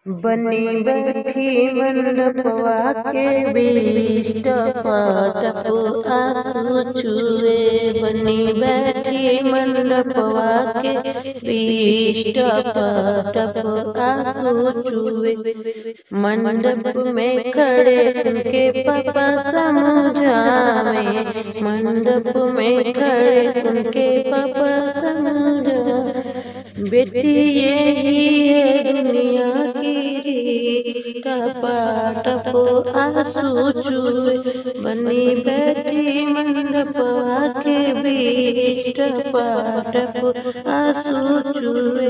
बनी बैठी मंडपवा के बीच टप आंसू छुए। बनी बैठी मंडपवा के बीच टप आंसू छुए। मंडप में खड़े उनके पापा समझावे। मंडप में खड़े उनके पापा समझावे। बेटी यही है दुनिया की टप आंसू छुए। बनी बैठी मंडपवा के बीच टप आंसू छुए।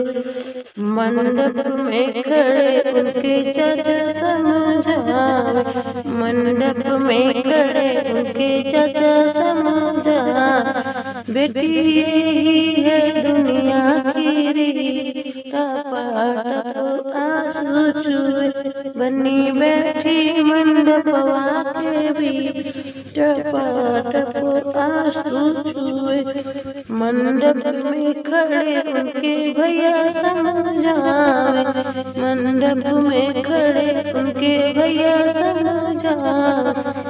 मंडप में खड़े उनके चाचा समझावे। मंडप में खड़े उनके चाचा समझावे। बेटी यही है दुनिया की टप आंसू छुए। बनी बैठी मंडपवा के बीच टप आंसू छुए। मंडप में खड़े उनके भैया समझावे। मंडप में खड़े उनके भैया समझावे।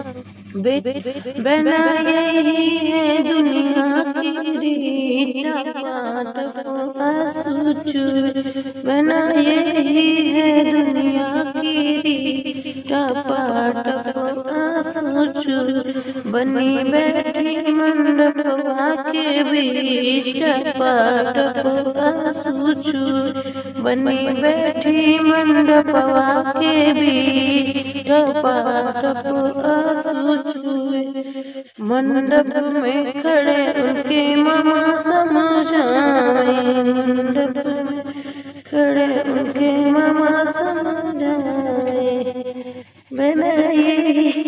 बना यही है दुनिया की टप आंसू छुए। बना यही है दुनिया की टप आंसू छुए। बनी बैठी मंडपवा के बीच टप आंसू छुए। बनी बैठी मंडपवा के बीच टप आंसू छुए। मंडप में खड़े उनके मामा समझावे। मंडप में खड़े उनके मामा समझावे। बना यही